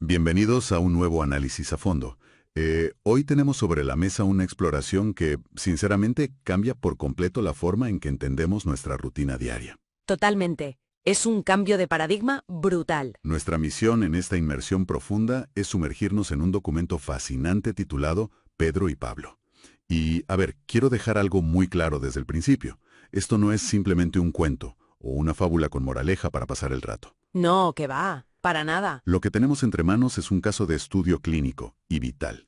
Bienvenidos a un nuevo análisis a fondo. Hoy tenemos sobre la mesa una exploración que, sinceramente, cambia por completo la forma en que entendemos nuestra rutina diaria. Totalmente. Es un cambio de paradigma brutal. Nuestra misión en esta inmersión profunda es sumergirnos en un documento fascinante titulado Pedro y Pablo. Y, a ver, quiero dejar algo muy claro desde el principio. Esto no es simplemente un cuento o una fábula con moraleja para pasar el rato. No, que va. Para nada. Lo que tenemos entre manos es un caso de estudio clínico y vital.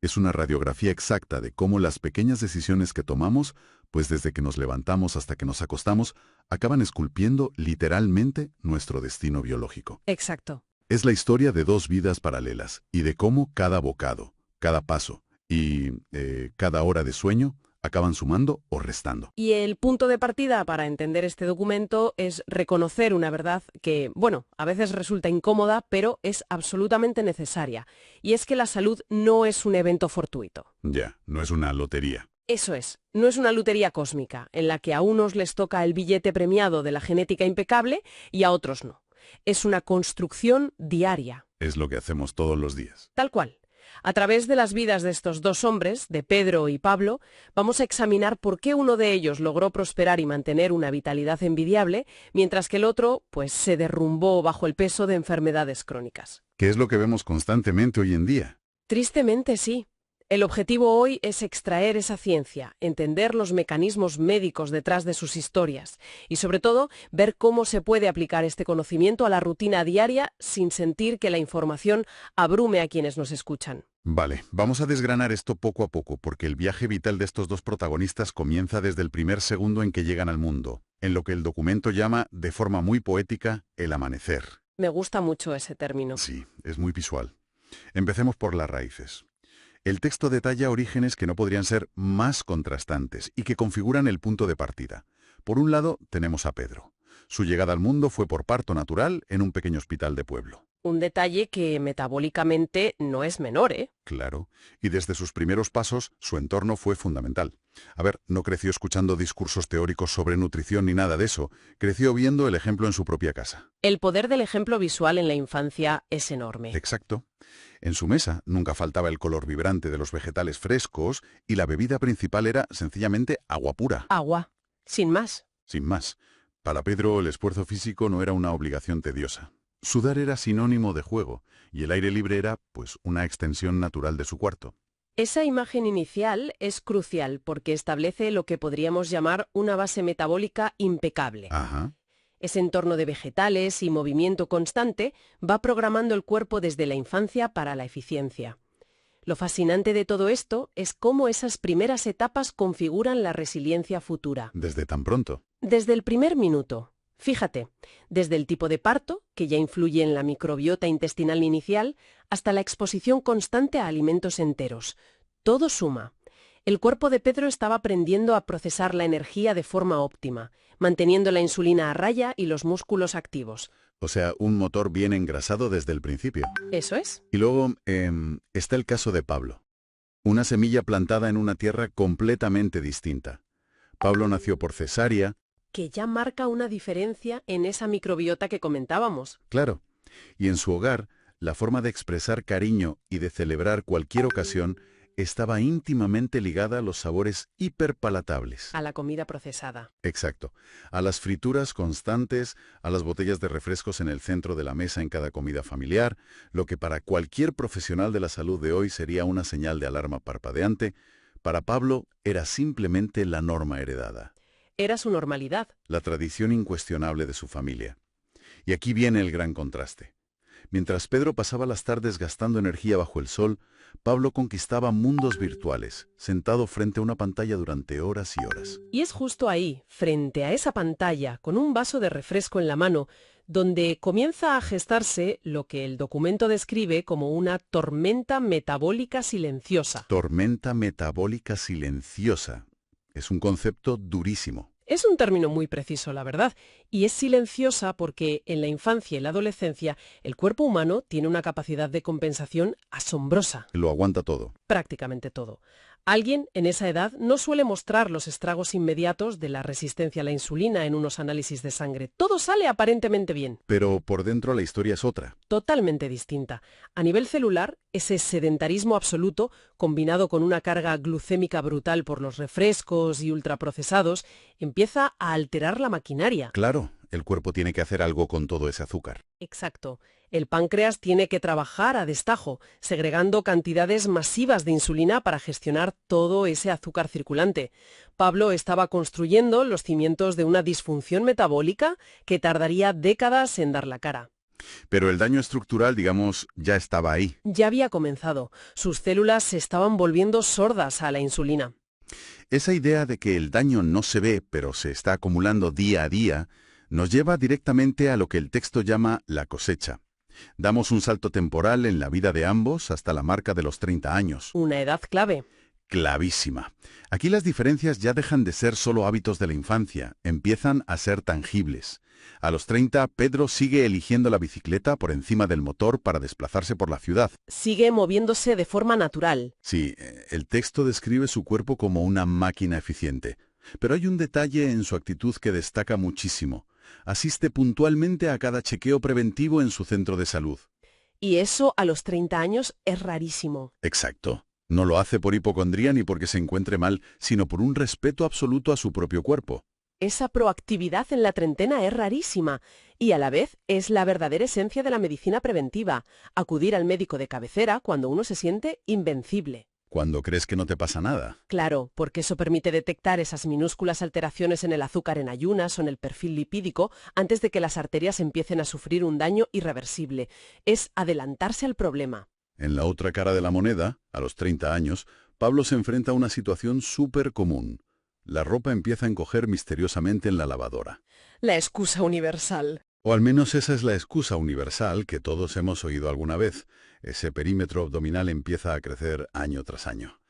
Es una radiografía exacta de cómo las pequeñas decisiones que tomamos, pues desde que nos levantamos hasta que nos acostamos, acaban esculpiendo literalmente nuestro destino biológico. Exacto. Es la historia de dos vidas paralelas y de cómo cada bocado, cada paso y cada hora de sueño acaban sumando o restando. Y el punto de partida para entender este documento es reconocer una verdad que, bueno, a veces resulta incómoda, pero es absolutamente necesaria. Y es que la salud no es un evento fortuito. Ya, no es una lotería. Eso es, no es una lotería cósmica, en la que a unos les toca el billete premiado de la genética impecable y a otros no. Es una construcción diaria. Es lo que hacemos todos los días. Tal cual. A través de las vidas de estos dos hombres, de Pedro y Pablo, vamos a examinar por qué uno de ellos logró prosperar y mantener una vitalidad envidiable, mientras que el otro, pues, se derrumbó bajo el peso de enfermedades crónicas. ¿Qué es lo que vemos constantemente hoy en día? Tristemente, sí. El objetivo hoy es extraer esa ciencia, entender los mecanismos médicos detrás de sus historias y, sobre todo, ver cómo se puede aplicar este conocimiento a la rutina diaria sin sentir que la información abrume a quienes nos escuchan. Vale, vamos a desgranar esto poco a poco, porque el viaje vital de estos dos protagonistas comienza desde el primer segundo en que llegan al mundo, en lo que el documento llama, de forma muy poética, el amanecer. Me gusta mucho ese término. Sí, es muy visual. Empecemos por las raíces. El texto detalla orígenes que no podrían ser más contrastantes y que configuran el punto de partida. Por un lado, tenemos a Pedro. Su llegada al mundo fue por parto natural en un pequeño hospital de pueblo. Un detalle que metabólicamente no es menor, ¿eh? Claro, y desde sus primeros pasos, su entorno fue fundamental. A ver, no creció escuchando discursos teóricos sobre nutrición ni nada de eso. Creció viendo el ejemplo en su propia casa. El poder del ejemplo visual en la infancia es enorme. Exacto. En su mesa nunca faltaba el color vibrante de los vegetales frescos y la bebida principal era sencillamente agua pura. Agua, sin más. Sin más. Para Pedro el esfuerzo físico no era una obligación tediosa. Sudar era sinónimo de juego y el aire libre era, pues, una extensión natural de su cuarto. Esa imagen inicial es crucial porque establece lo que podríamos llamar una base metabólica impecable. Ajá. Ese entorno de vegetales y movimiento constante va programando el cuerpo desde la infancia para la eficiencia. Lo fascinante de todo esto es cómo esas primeras etapas configuran la resiliencia futura. Desde tan pronto. Desde el primer minuto. Fíjate, desde el tipo de parto, que ya influye en la microbiota intestinal inicial, hasta la exposición constante a alimentos enteros. Todo suma. El cuerpo de Pedro estaba aprendiendo a procesar la energía de forma óptima, manteniendo la insulina a raya y los músculos activos. O sea, un motor bien engrasado desde el principio. ¿Eso es? Y luego está el caso de Pablo. Una semilla plantada en una tierra completamente distinta. Pablo nació por cesárea. Que ya marca una diferencia en esa microbiota que comentábamos. Claro. Y en su hogar, la forma de expresar cariño y de celebrar cualquier ocasión estaba íntimamente ligada a los sabores hiperpalatables. A la comida procesada. Exacto. A las frituras constantes, a las botellas de refrescos en el centro de la mesa en cada comida familiar, lo que para cualquier profesional de la salud de hoy sería una señal de alarma parpadeante, para Pablo era simplemente la norma heredada. Era su normalidad. La tradición incuestionable de su familia. Y aquí viene el gran contraste. Mientras Pedro pasaba las tardes gastando energía bajo el sol, Pablo conquistaba mundos virtuales, sentado frente a una pantalla durante horas y horas. Y es justo ahí, frente a esa pantalla, con un vaso de refresco en la mano, donde comienza a gestarse lo que el documento describe como una tormenta metabólica silenciosa. Tormenta metabólica silenciosa. Es un concepto durísimo. Es un término muy preciso, la verdad, y es silenciosa porque en la infancia y la adolescencia el cuerpo humano tiene una capacidad de compensación asombrosa. Lo aguanta todo. Prácticamente todo. Alguien en esa edad no suele mostrar los estragos inmediatos de la resistencia a la insulina en unos análisis de sangre. Todo sale aparentemente bien. Pero por dentro la historia es otra. Totalmente distinta. A nivel celular, ese sedentarismo absoluto, combinado con una carga glucémica brutal por los refrescos y ultraprocesados, empieza a alterar la maquinaria. Claro, el cuerpo tiene que hacer algo con todo ese azúcar. Exacto. El páncreas tiene que trabajar a destajo, segregando cantidades masivas de insulina para gestionar todo ese azúcar circulante. Pablo estaba construyendo los cimientos de una disfunción metabólica que tardaría décadas en dar la cara. Pero el daño estructural, digamos, ya estaba ahí. Ya había comenzado. Sus células se estaban volviendo sordas a la insulina. Esa idea de que el daño no se ve, pero se está acumulando día a día, nos lleva directamente a lo que el texto llama la cosecha. Damos un salto temporal en la vida de ambos hasta la marca de los 30 años. Una edad clave. Clavísima. Aquí las diferencias ya dejan de ser solo hábitos de la infancia, empiezan a ser tangibles. A los 30, Pedro sigue eligiendo la bicicleta por encima del motor para desplazarse por la ciudad. Sigue moviéndose de forma natural. Sí, el texto describe su cuerpo como una máquina eficiente. Pero hay un detalle en su actitud que destaca muchísimo. Asiste puntualmente a cada chequeo preventivo en su centro de salud. Y eso a los 30 años es rarísimo. Exacto. No lo hace por hipocondría ni porque se encuentre mal, sino por un respeto absoluto a su propio cuerpo. Esa proactividad en la treintena es rarísima y a la vez es la verdadera esencia de la medicina preventiva, acudir al médico de cabecera cuando uno se siente invencible. Cuando crees que no te pasa nada. Claro, porque eso permite detectar esas minúsculas alteraciones en el azúcar en ayunas o en el perfil lipídico antes de que las arterias empiecen a sufrir un daño irreversible. Es adelantarse al problema. En la otra cara de la moneda, a los 30 años, Pablo se enfrenta a una situación súper común. La ropa empieza a encoger misteriosamente en la lavadora. La excusa universal. O al menos esa es la excusa universal que todos hemos oído alguna vez. Ese perímetro abdominal empieza a crecer año tras año.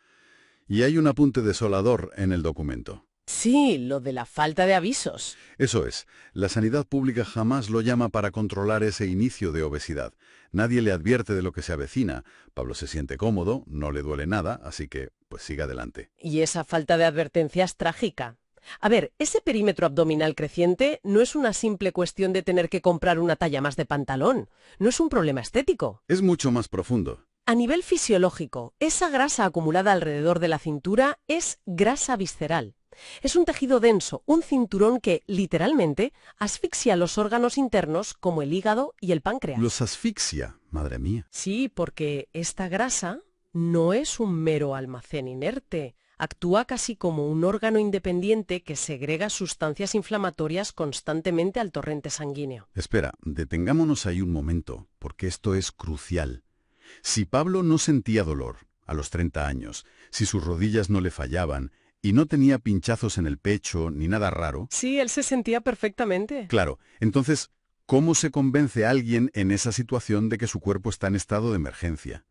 Y hay un apunte desolador en el documento. Sí, lo de la falta de avisos. Eso es, la sanidad pública jamás lo llama para controlar ese inicio de obesidad. Nadie le advierte de lo que se avecina. Pablo se siente cómodo, no le duele nada, así que pues siga adelante. Y esa falta de advertencia es trágica. A ver, ese perímetro abdominal creciente no es una simple cuestión de tener que comprar una talla más de pantalón. No es un problema estético. Es mucho más profundo. A nivel fisiológico, esa grasa acumulada alrededor de la cintura es grasa visceral. Es un tejido denso, un cinturón que, literalmente, asfixia los órganos internos como el hígado y el páncreas. Los asfixia, madre mía. Sí, porque esta grasa no es un mero almacén inerte. Actúa casi como un órgano independiente que segrega sustancias inflamatorias constantemente al torrente sanguíneo. Espera, detengámonos ahí un momento, porque esto es crucial. Si Pablo no sentía dolor a los 30 años, si sus rodillas no le fallaban y no tenía pinchazos en el pecho ni nada raro... Sí, él se sentía perfectamente. Claro, entonces, ¿cómo se convence a alguien en esa situación de que su cuerpo está en estado de emergencia?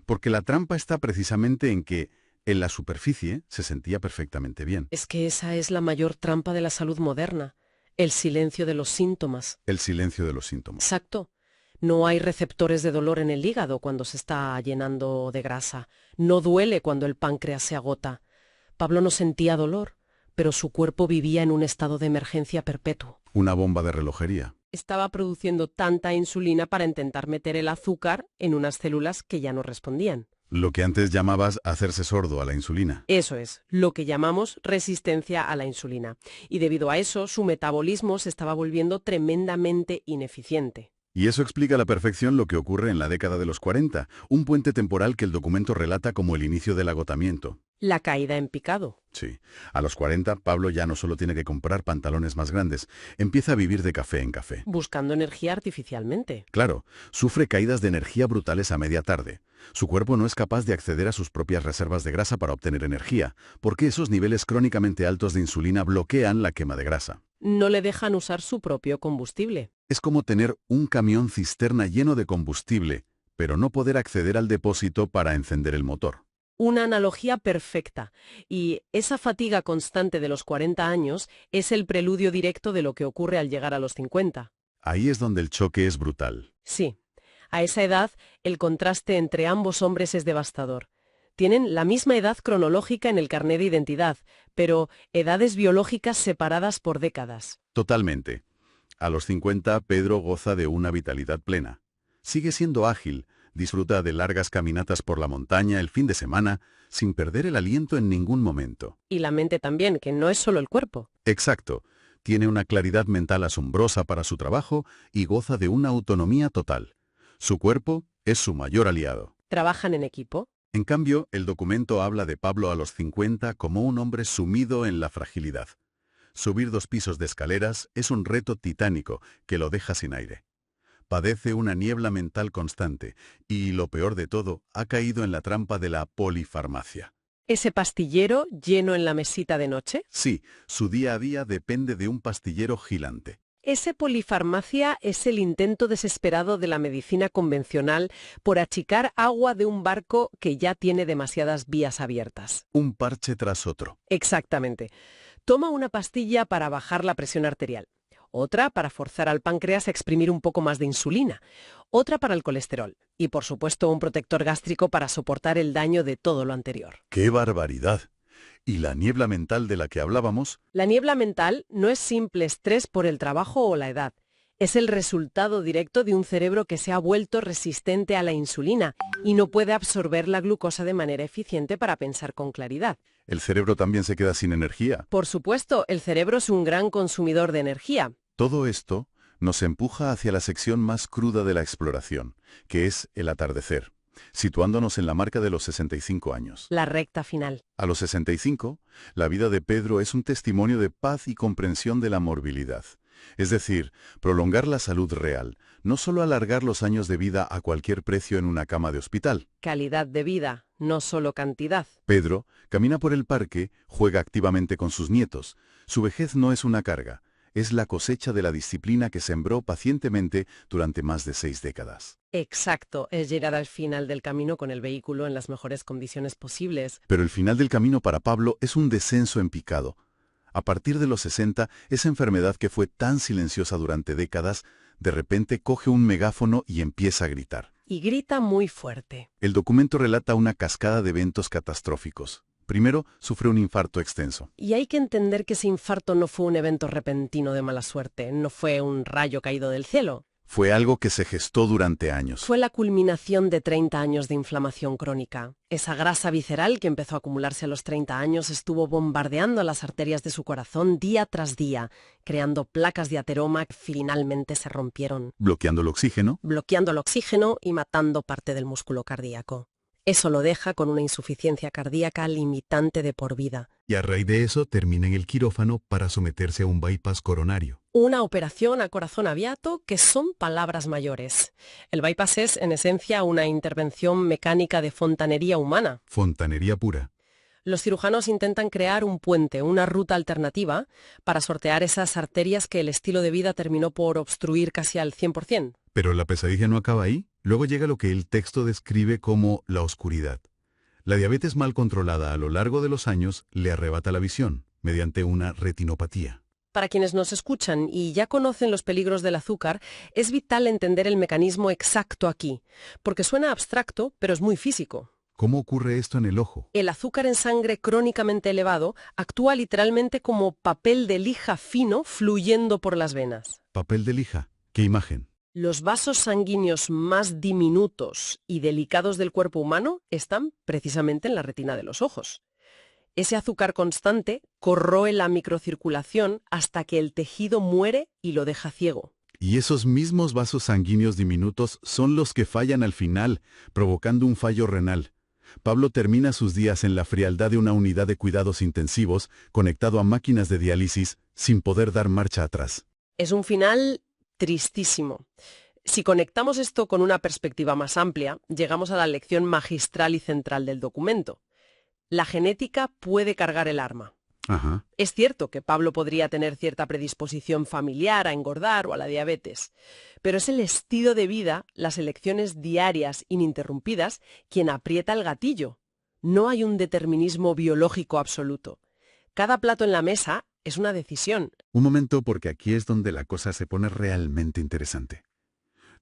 Porque la trampa está precisamente en que en la superficie se sentía perfectamente bien. Es que esa es la mayor trampa de la salud moderna, el silencio de los síntomas. El silencio de los síntomas. Exacto. No hay receptores de dolor en el hígado cuando se está llenando de grasa. No duele cuando el páncreas se agota. Pablo no sentía dolor, pero su cuerpo vivía en un estado de emergencia perpetuo. Una bomba de relojería. Estaba produciendo tanta insulina para intentar meter el azúcar en unas células que ya no respondían. Lo que antes llamabas hacerse sordo a la insulina. Eso es, lo que llamamos resistencia a la insulina. Y debido a eso, su metabolismo se estaba volviendo tremendamente ineficiente. Y eso explica a la perfección lo que ocurre en la década de los 40, un puente temporal que el documento relata como el inicio del agotamiento. La caída en picado. Sí. A los 40, Pablo ya no solo tiene que comprar pantalones más grandes, empieza a vivir de café en café. Buscando energía artificialmente. Claro, sufre caídas de energía brutales a media tarde. Su cuerpo no es capaz de acceder a sus propias reservas de grasa para obtener energía, porque esos niveles crónicamente altos de insulina bloquean la quema de grasa. No le dejan usar su propio combustible. Es como tener un camión cisterna lleno de combustible, pero no poder acceder al depósito para encender el motor. Una analogía perfecta. Y esa fatiga constante de los 40 años es el preludio directo de lo que ocurre al llegar a los 50. Ahí es donde el choque es brutal. Sí. A esa edad, el contraste entre ambos hombres es devastador. Tienen la misma edad cronológica en el carné de identidad, pero edades biológicas separadas por décadas. Totalmente. A los 50, Pedro goza de una vitalidad plena. Sigue siendo ágil, disfruta de largas caminatas por la montaña el fin de semana, sin perder el aliento en ningún momento. Y la mente también, que no es solo el cuerpo. Exacto. Tiene una claridad mental asombrosa para su trabajo y goza de una autonomía total. Su cuerpo es su mayor aliado. Trabajan en equipo. En cambio, el documento habla de Pablo a los 50 como un hombre sumido en la fragilidad. Subir 2 pisos de escaleras es un reto titánico que lo deja sin aire. Padece una niebla mental constante y, lo peor de todo, ha caído en la trampa de la polifarmacia. ¿Ese pastillero lleno en la mesita de noche? Sí, su día a día depende de un pastillero gigante. Ese polifarmacia es el intento desesperado de la medicina convencional por achicar agua de un barco que ya tiene demasiadas vías abiertas. Un parche tras otro. Exactamente. Toma una pastilla para bajar la presión arterial, otra para forzar al páncreas a exprimir un poco más de insulina, otra para el colesterol y, por supuesto, un protector gástrico para soportar el daño de todo lo anterior. ¡Qué barbaridad! ¿Y la niebla mental de la que hablábamos? La niebla mental no es simple estrés por el trabajo o la edad. Es el resultado directo de un cerebro que se ha vuelto resistente a la insulina y no puede absorber la glucosa de manera eficiente para pensar con claridad. El cerebro también se queda sin energía. Por supuesto, el cerebro es un gran consumidor de energía. Todo esto nos empuja hacia la sección más cruda de la exploración, que es el atardecer, situándonos en la marca de los 65 años. La recta final. A los 65, la vida de Pedro es un testimonio de paz y comprensión de la morbilidad. Es decir, prolongar la salud real, no solo alargar los años de vida a cualquier precio en una cama de hospital. Calidad de vida, no solo cantidad. Pedro camina por el parque, juega activamente con sus nietos. Su vejez no es una carga, es la cosecha de la disciplina que sembró pacientemente durante más de 6 décadas. Exacto, es llegar al final del camino con el vehículo en las mejores condiciones posibles. Pero el final del camino para Pablo es un descenso en picado. A partir de los 60, esa enfermedad que fue tan silenciosa durante décadas, de repente coge un megáfono y empieza a gritar. Y grita muy fuerte. El documento relata una cascada de eventos catastróficos. Primero, sufre un infarto extenso. Y hay que entender que ese infarto no fue un evento repentino de mala suerte, no fue un rayo caído del cielo. Fue algo que se gestó durante años. Fue la culminación de 30 años de inflamación crónica. Esa grasa visceral que empezó a acumularse a los 30 años estuvo bombardeando las arterias de su corazón día tras día, creando placas de ateroma que finalmente se rompieron. Bloqueando el oxígeno. Bloqueando el oxígeno y matando parte del músculo cardíaco. Eso lo deja con una insuficiencia cardíaca limitante de por vida. Y a raíz de eso termina en el quirófano para someterse a un bypass coronario. Una operación a corazón abierto que son palabras mayores. El bypass es, en esencia, una intervención mecánica de fontanería humana. Fontanería pura. Los cirujanos intentan crear un puente, una ruta alternativa, para sortear esas arterias que el estilo de vida terminó por obstruir casi al 100%. Pero la pesadilla no acaba ahí. Luego llega lo que el texto describe como la oscuridad. La diabetes mal controlada a lo largo de los años le arrebata la visión, mediante una retinopatía. Para quienes nos escuchan y ya conocen los peligros del azúcar, es vital entender el mecanismo exacto aquí, porque suena abstracto, pero es muy físico. ¿Cómo ocurre esto en el ojo? El azúcar en sangre crónicamente elevado actúa literalmente como papel de lija fino fluyendo por las venas. Papel de lija. ¿Qué imagen? Los vasos sanguíneos más diminutos y delicados del cuerpo humano están precisamente en la retina de los ojos. Ese azúcar constante corroe la microcirculación hasta que el tejido muere y lo deja ciego. Y esos mismos vasos sanguíneos diminutos son los que fallan al final, provocando un fallo renal. Pablo termina sus días en la frialdad de una unidad de cuidados intensivos, conectado a máquinas de diálisis, sin poder dar marcha atrás. Es un final tristísimo. Si conectamos esto con una perspectiva más amplia, llegamos a la lección magistral y central del documento. La genética puede cargar el arma. Ajá. Es cierto que Pablo podría tener cierta predisposición familiar a engordar o a la diabetes, pero es el estilo de vida, las elecciones diarias ininterrumpidas, quien aprieta el gatillo. No hay un determinismo biológico absoluto. Cada plato en la mesa es una decisión. Un momento, porque aquí es donde la cosa se pone realmente interesante.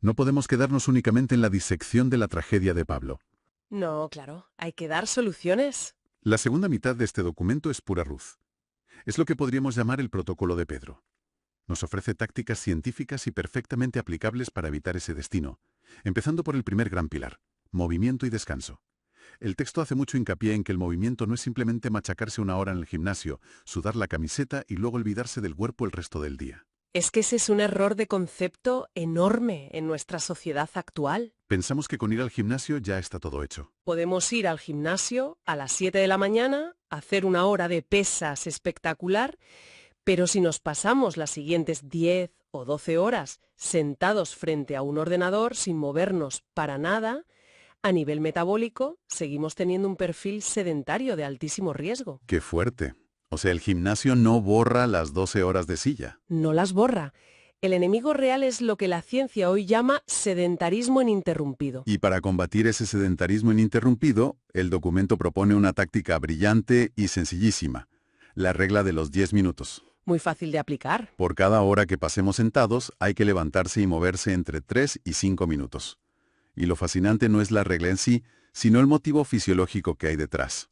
No podemos quedarnos únicamente en la disección de la tragedia de Pablo. No, claro, hay que dar soluciones. La segunda mitad de este documento es pura Ruth. Es lo que podríamos llamar el protocolo de Pedro. Nos ofrece tácticas científicas y perfectamente aplicables para evitar ese destino, empezando por el primer gran pilar, movimiento y descanso. El texto hace mucho hincapié en que el movimiento no es simplemente machacarse una hora en el gimnasio, sudar la camiseta y luego olvidarse del cuerpo el resto del día. Es que ese es un error de concepto enorme en nuestra sociedad actual. Pensamos que con ir al gimnasio ya está todo hecho. Podemos ir al gimnasio a las 7 de la mañana, hacer una hora de pesas espectacular, pero si nos pasamos las siguientes 10 o 12 horas sentados frente a un ordenador sin movernos para nada, a nivel metabólico seguimos teniendo un perfil sedentario de altísimo riesgo. ¡Qué fuerte! O sea, el gimnasio no borra las 12 horas de silla. No las borra. El enemigo real es lo que la ciencia hoy llama sedentarismo ininterrumpido. Y para combatir ese sedentarismo ininterrumpido, el documento propone una táctica brillante y sencillísima. La regla de los 10 minutos. Muy fácil de aplicar. Por cada hora que pasemos sentados, hay que levantarse y moverse entre 3 y 5 minutos. Y lo fascinante no es la regla en sí, sino el motivo fisiológico que hay detrás.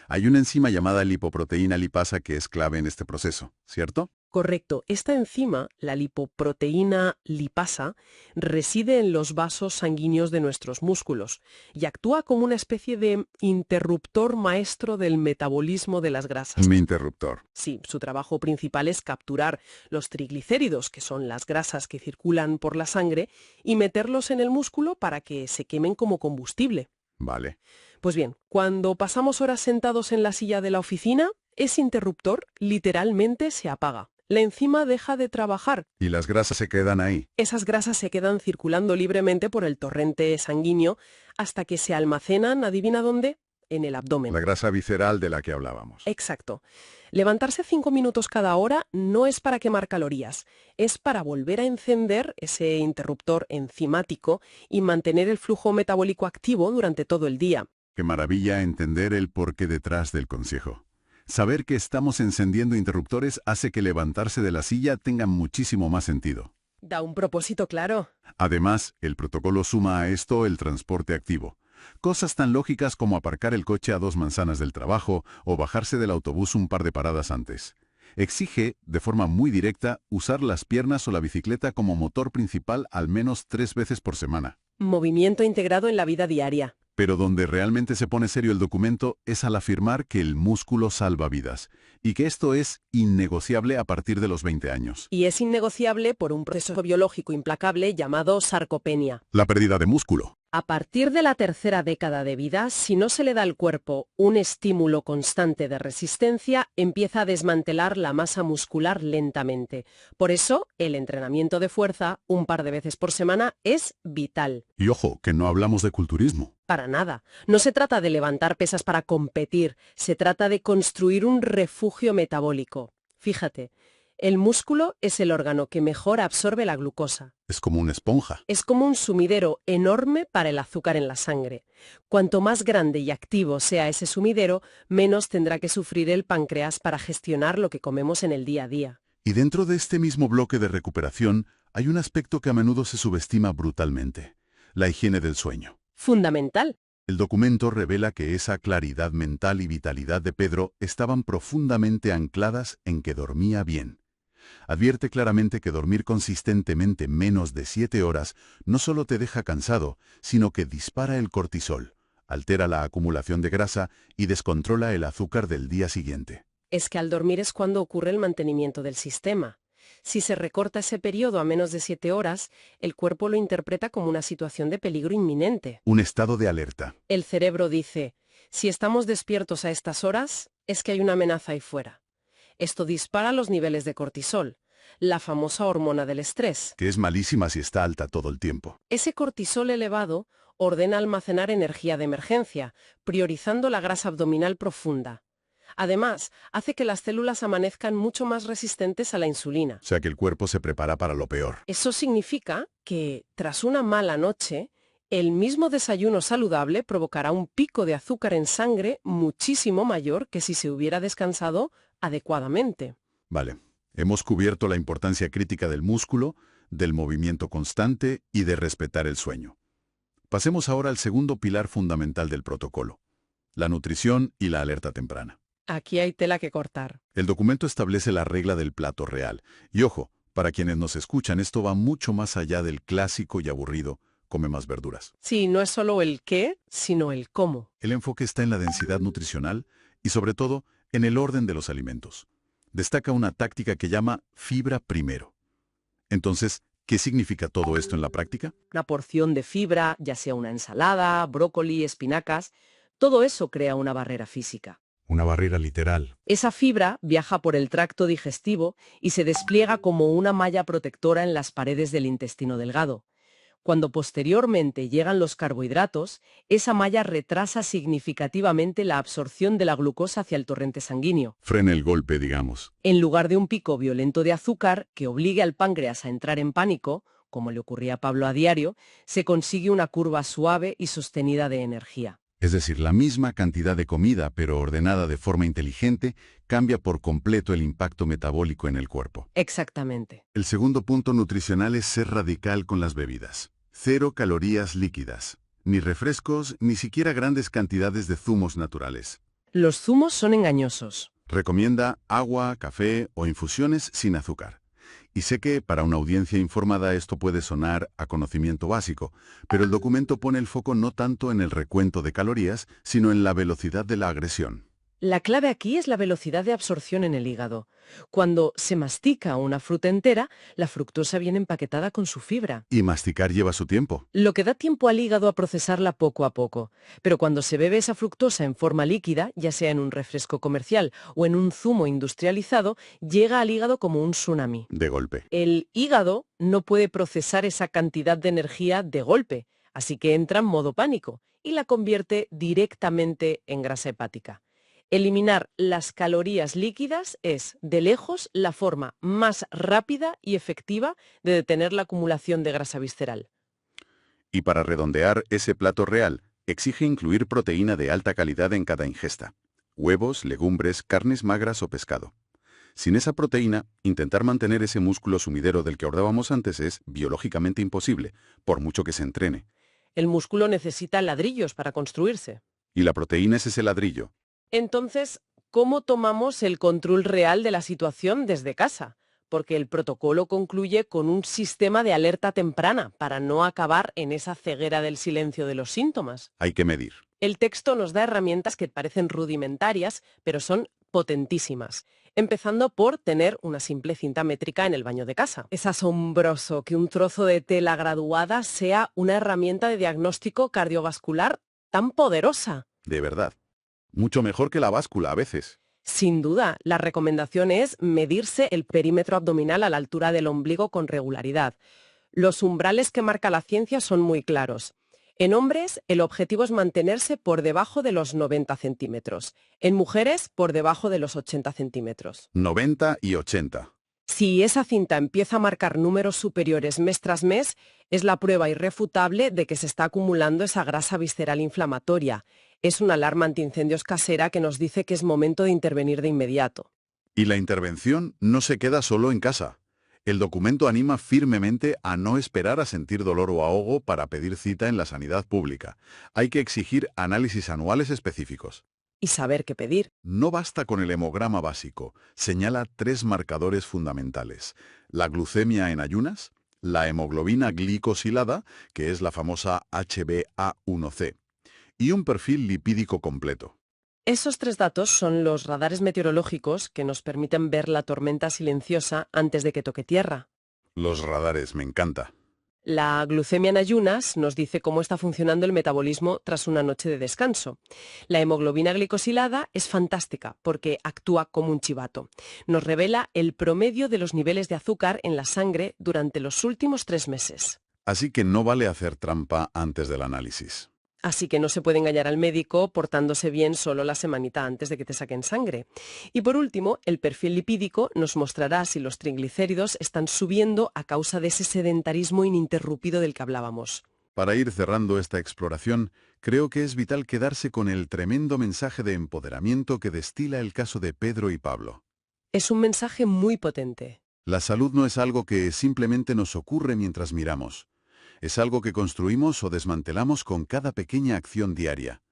Hay una enzima llamada lipoproteína lipasa que es clave en este proceso, ¿cierto? Correcto. Esta enzima, la lipoproteína lipasa, reside en los vasos sanguíneos de nuestros músculos y actúa como una especie de interruptor maestro del metabolismo de las grasas. Mi interruptor. Sí, su trabajo principal es capturar los triglicéridos, que son las grasas que circulan por la sangre, y meterlos en el músculo para que se quemen como combustible. Vale. Pues bien, cuando pasamos horas sentados en la silla de la oficina, ese interruptor literalmente se apaga. La enzima deja de trabajar. Y las grasas se quedan ahí. Esas grasas se quedan circulando libremente por el torrente sanguíneo hasta que se almacenan, ¿adivina dónde? En el abdomen. La grasa visceral de la que hablábamos. Exacto. Levantarse 5 minutos cada hora no es para quemar calorías, es para volver a encender ese interruptor enzimático y mantener el flujo metabólico activo durante todo el día. Qué maravilla entender el porqué detrás del consejo. Saber que estamos encendiendo interruptores hace que levantarse de la silla tenga muchísimo más sentido. Da un propósito claro. Además, el protocolo suma a esto el transporte activo. Cosas tan lógicas como aparcar el coche a 2 manzanas del trabajo o bajarse del autobús un par de paradas antes. Exige, de forma muy directa, usar las piernas o la bicicleta como motor principal al menos 3 veces por semana. Movimiento integrado en la vida diaria. Pero donde realmente se pone serio el documento es al afirmar que el músculo salva vidas y que esto es innegociable a partir de los 20 años. Y es innegociable por un proceso biológico implacable llamado sarcopenia. La pérdida de músculo. A partir de la tercera década de vida, si no se le da al cuerpo un estímulo constante de resistencia, empieza a desmantelar la masa muscular lentamente. Por eso, el entrenamiento de fuerza, un par de veces por semana, es vital. Y ojo, que no hablamos de culturismo. Para nada. No se trata de levantar pesas para competir, se trata de construir un refugio metabólico. Fíjate, el músculo es el órgano que mejor absorbe la glucosa. Es como una esponja. Es como un sumidero enorme para el azúcar en la sangre. Cuanto más grande y activo sea ese sumidero, menos tendrá que sufrir el páncreas para gestionar lo que comemos en el día a día. Y dentro de este mismo bloque de recuperación hay un aspecto que a menudo se subestima brutalmente: la higiene del sueño. Fundamental. El documento revela que esa claridad mental y vitalidad de Pedro estaban profundamente ancladas en que dormía bien. Advierte claramente que dormir consistentemente menos de 7 horas no solo te deja cansado, sino que dispara el cortisol, altera la acumulación de grasa y descontrola el azúcar del día siguiente. Es que al dormir es cuando ocurre el mantenimiento del sistema. Si se recorta ese periodo a menos de 7 horas, el cuerpo lo interpreta como una situación de peligro inminente. Un estado de alerta. El cerebro dice, si estamos despiertos a estas horas, es que hay una amenaza ahí fuera. Esto dispara los niveles de cortisol, la famosa hormona del estrés. Que es malísima si está alta todo el tiempo. Ese cortisol elevado ordena almacenar energía de emergencia, priorizando la grasa abdominal profunda. Además, hace que las células amanezcan mucho más resistentes a la insulina. O sea que el cuerpo se prepara para lo peor. Eso significa que, tras una mala noche, el mismo desayuno saludable provocará un pico de azúcar en sangre muchísimo mayor que si se hubiera descansado adecuadamente. Vale, hemos cubierto la importancia crítica del músculo, del movimiento constante y de respetar el sueño. Pasemos ahora al segundo pilar fundamental del protocolo, la nutrición y la alerta temprana. Aquí hay tela que cortar. El documento establece la regla del plato real. Y ojo, para quienes nos escuchan, esto va mucho más allá del clásico y aburrido come más verduras. Sí, no es solo el qué, sino el cómo. El enfoque está en la densidad nutricional y sobre todo en el orden de los alimentos. Destaca una táctica que llama fibra primero. Entonces, ¿qué significa todo esto en la práctica? Una porción de fibra, ya sea una ensalada, brócoli, espinacas, todo eso crea una barrera física. Una barrera literal. Esa fibra viaja por el tracto digestivo y se despliega como una malla protectora en las paredes del intestino delgado. Cuando posteriormente llegan los carbohidratos, esa malla retrasa significativamente la absorción de la glucosa hacia el torrente sanguíneo. Frena el golpe, digamos. En lugar de un pico violento de azúcar que obligue al páncreas a entrar en pánico, como le ocurría a Pablo a diario, se consigue una curva suave y sostenida de energía. Es decir, la misma cantidad de comida, pero ordenada de forma inteligente, cambia por completo el impacto metabólico en el cuerpo. Exactamente. El segundo punto nutricional es ser radical con las bebidas. 0 calorías líquidas. Ni refrescos, ni siquiera grandes cantidades de zumos naturales. Los zumos son engañosos. Recomienda agua, café o infusiones sin azúcar. Y sé que para una audiencia informada esto puede sonar a conocimiento básico, pero el documento pone el foco no tanto en el recuento de calorías, sino en la velocidad de la agresión. La clave aquí es la velocidad de absorción en el hígado. Cuando se mastica una fruta entera, la fructosa viene empaquetada con su fibra, Y masticar lleva su tiempo. lo que da tiempo al hígado a procesarla poco a poco. Pero cuando se bebe esa fructosa en forma líquida, ya sea en un refresco comercial o en un zumo industrializado, llega al hígado como un tsunami. De golpe. El hígado no puede procesar esa cantidad de energía de golpe, así que entra en modo pánico y la convierte directamente en grasa hepática. Eliminar las calorías líquidas es, de lejos, la forma más rápida y efectiva de detener la acumulación de grasa visceral. Y para redondear ese plato real, exige incluir proteína de alta calidad en cada ingesta. Huevos, legumbres, carnes magras o pescado. Sin esa proteína, intentar mantener ese músculo sumidero del que hablábamos antes es biológicamente imposible, por mucho que se entrene. El músculo necesita ladrillos para construirse. Y la proteína es ese ladrillo. Entonces, ¿cómo tomamos el control real de la situación desde casa? Porque el protocolo concluye con un sistema de alerta temprana para no acabar en esa ceguera del silencio de los síntomas. Hay que medir. El texto nos da herramientas que parecen rudimentarias, pero son potentísimas. Empezando por tener una simple cinta métrica en el baño de casa. Es asombroso que un trozo de tela graduada sea una herramienta de diagnóstico cardiovascular tan poderosa. De verdad. Mucho mejor que la báscula a veces. Sin duda, la recomendación es medirse el perímetro abdominal a la altura del ombligo con regularidad. Los umbrales que marca la ciencia son muy claros. En hombres, el objetivo es mantenerse por debajo de los 90 centímetros. En mujeres, por debajo de los 80 centímetros. 90 y 80. Si esa cinta empieza a marcar números superiores mes tras mes, es la prueba irrefutable de que se está acumulando esa grasa visceral inflamatoria. Es una alarma antiincendios casera que nos dice que es momento de intervenir de inmediato. Y la intervención no se queda solo en casa. El documento anima firmemente a no esperar a sentir dolor o ahogo para pedir cita en la sanidad pública. Hay que exigir análisis anuales específicos. Y saber qué pedir. No basta con el hemograma básico. Señala 3 marcadores fundamentales. La glucemia en ayunas, la hemoglobina glicosilada, que es la famosa HbA1c, y un perfil lipídico completo. Esos 3 datos son los radares meteorológicos que nos permiten ver la tormenta silenciosa antes de que toque tierra. Los radares, me encanta. La glucemia en ayunas nos dice cómo está funcionando el metabolismo tras una noche de descanso. La hemoglobina glicosilada es fantástica porque actúa como un chivato. Nos revela el promedio de los niveles de azúcar en la sangre durante los últimos 3 meses. Así que no vale hacer trampa antes del análisis. Así que no se puede engañar al médico portándose bien solo la semanita antes de que te saquen sangre. Y por último, el perfil lipídico nos mostrará si los triglicéridos están subiendo a causa de ese sedentarismo ininterrumpido del que hablábamos. Para ir cerrando esta exploración, creo que es vital quedarse con el tremendo mensaje de empoderamiento que destila el caso de Pedro y Pablo. Es un mensaje muy potente. La salud no es algo que simplemente nos ocurre mientras miramos. Es algo que construimos o desmantelamos con cada pequeña acción diaria.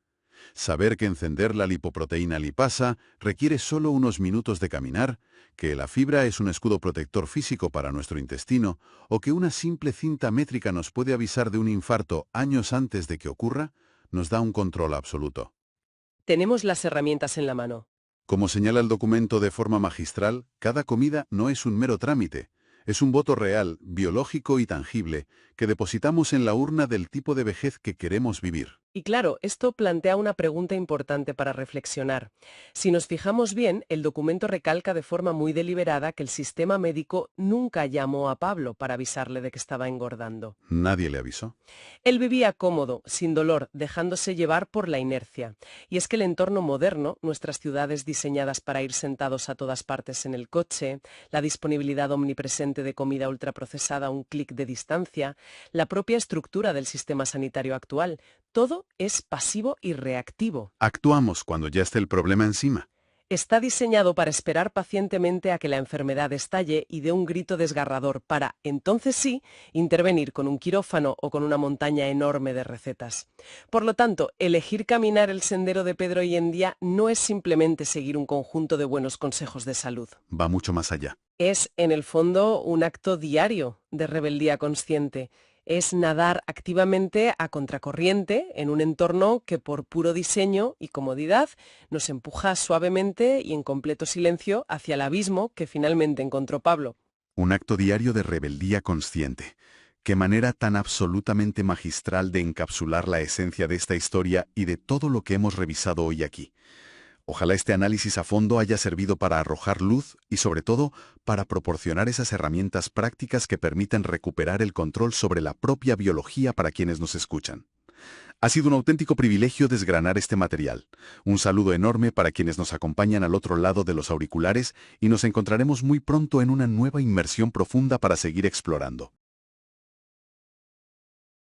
Saber que encender la lipoproteína lipasa requiere solo unos minutos de caminar, que la fibra es un escudo protector físico para nuestro intestino, o que una simple cinta métrica nos puede avisar de un infarto años antes de que ocurra, nos da un control absoluto. Tenemos las herramientas en la mano. Como señala el documento de forma magistral, cada comida no es un mero trámite. Es un voto real, biológico y tangible, que depositamos en la urna del tipo de vejez que queremos vivir. Y claro, esto plantea una pregunta importante para reflexionar. Si nos fijamos bien, el documento recalca de forma muy deliberada que el sistema médico nunca llamó a Pablo para avisarle de que estaba engordando. ¿Nadie le avisó? Él vivía cómodo, sin dolor, dejándose llevar por la inercia. Y es que el entorno moderno, nuestras ciudades diseñadas para ir sentados a todas partes en el coche, la disponibilidad omnipresente de comida ultraprocesada a un clic de distancia, la propia estructura del sistema sanitario actual, todo es pasivo y reactivo. Actuamos cuando ya esté el problema encima. Está diseñado para esperar pacientemente a que la enfermedad estalle y dé un grito desgarrador para, entonces sí, intervenir con un quirófano o con una montaña enorme de recetas. Por lo tanto, elegir caminar el sendero de Pedro hoy en día no es simplemente seguir un conjunto de buenos consejos de salud. Va mucho más allá. Es, en el fondo, un acto diario de rebeldía consciente. Es nadar activamente a contracorriente en un entorno que por puro diseño y comodidad nos empuja suavemente y en completo silencio hacia el abismo que finalmente encontró Pablo. Un acto diario de rebeldía consciente. Qué manera tan absolutamente magistral de encapsular la esencia de esta historia y de todo lo que hemos revisado hoy aquí. Ojalá este análisis a fondo haya servido para arrojar luz y, sobre todo, para proporcionar esas herramientas prácticas que permiten recuperar el control sobre la propia biología para quienes nos escuchan. Ha sido un auténtico privilegio desgranar este material. Un saludo enorme para quienes nos acompañan al otro lado de los auriculares y nos encontraremos muy pronto en una nueva inmersión profunda para seguir explorando.